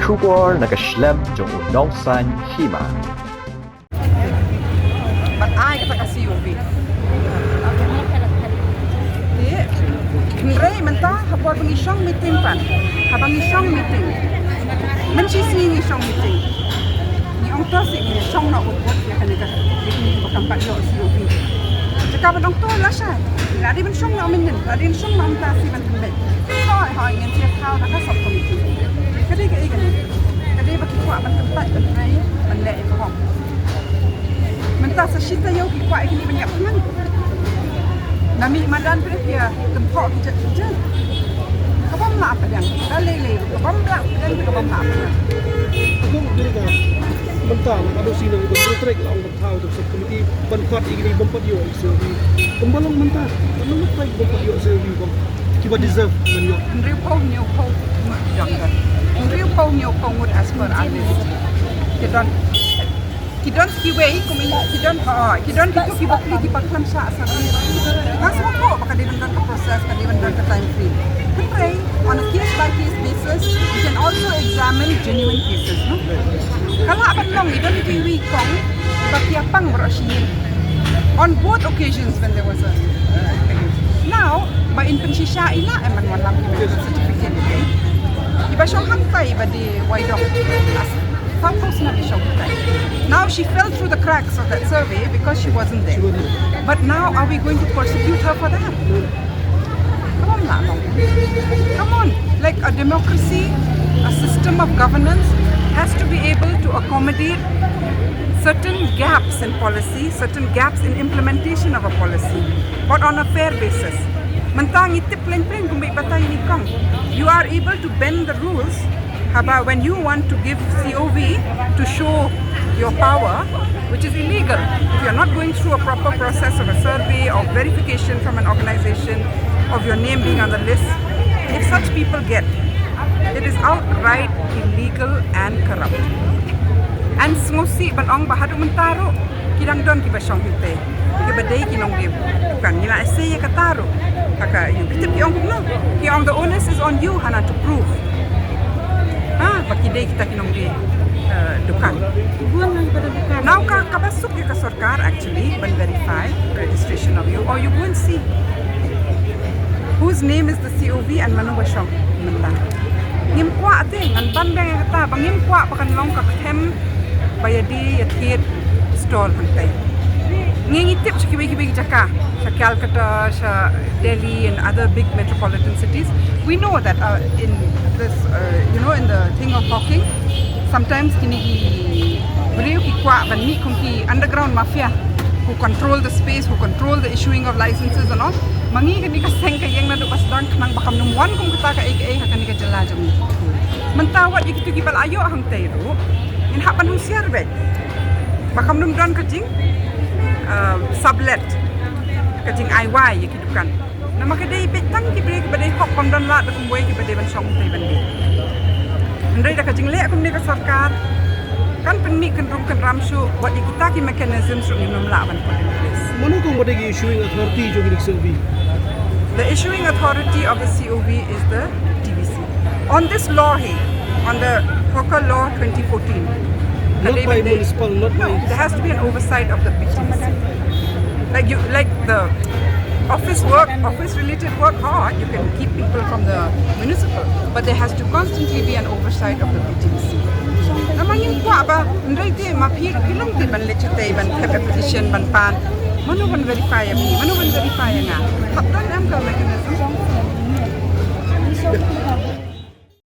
Trubor nakaslem jong unong san Hima. But I kata kasi UV. Hindi, menta habang isang meeting pan. Habang isang meeting. Mencisi isang meeting. Ni ông to si isang na ubot ya kanika. Ini bakampat yo si UV. Jika badong to la siya. Ladi man siyang na umin din. Ladi siyang na umta si man tunday. Hoy hoy ngin siya tao nakasop committee. Kadi ka ikan. Kadi bakikwa man tempat tunay man le ko. Menta sa shita yo kikwa ikini banyak man. Nami madan dia tempok kita. Kabam na apa dan? Lele, kabam na dan kabam na apa. Aku diri ka mentang ada sino ko trek lang ng tao sa committee bankwat igni bompat yo so kumbalong mentang ano mo trek bompat yo so ko kiba deserve man yo Riu pau new pau younger. Riu pau new pau would as per others. Kidon kiway kidon kibak klam sa ngas mo po baka di man ka process ka di man ka time frame. Pray on a case by case basis, you can also examine genuine cases, no? Kala apat long idon kiwi kong bakyapang berasyin. On both occasions when there was a now by infancy siya ila eman walang certificate, okay? Iba siyang hantay ba di waidong as tapos na siyang hantay. Now she fell through the cracks of that survey because she wasn't there. But now are we going to persecute her for that? Come on, like a democracy, a system of governance has to be able to accommodate certain gaps in policy, certain gaps in implementation of a policy, but on a fair basis. Mentang itip pleng-pleng kung may batay ni Kong. You are able to bend the rules about when you want to give COV to show your power, which is illegal. If you're not going through a proper process of a survey or verification from an organization of your name being on the list, if such people get, it is outright illegal and corrupt. And smosi banong bahadu mentaro kidang don kiba syong hite kiba day kinong give bukan nila essay kataro haka you kitip ki ong no ki ong the onus is on you hana to prove baki day kita kinong di dukan now ka kabasuk ka sarkar actually ban verify registration of you or you go and see whose name is the COV and manu ba syong mentang ngimkwa ate ngan bandang kata bangimkwa pakan long ka hem bayadi yatkit stall hantay ngingitip sa kibi-kibi jaka sa Calcutta sa Delhi and other big metropolitan cities we know that in this in the thing of hawking sometimes kini beriu ki kwa banni kung ki underground mafia who control the space, who control the issuing of licenses and all mangi kani ka seng kayeng na do pasdang nang bakam numwan kung kita ka ay hakani ka jala jam mentawat ikitu kibal ayo hang tayro in hapan hung siarbet bakam num don kajing sublet kajing IY ikidukan na makadai petang ki break badai hok pam don la da kumboy ki badai ban song tay bandi ndai da kajing le kum ni ka sarkar kan penmi kan rum kan ramshu what kita ki mechanisms rum num la ban put in place mano ko badai issuing authority jo gilik survey the issuing authority of the COV is the TVC on this law on the Hawker Law 2014 not by municipal not by there has to be an oversight of the PTC like the office related work hard you can keep people from the municipal but there has to constantly be an oversight of the PTC namangin kwa ba ndai te mapir kilong te ban lechate ban petition ban pan manu ban verify nga kaptan am ka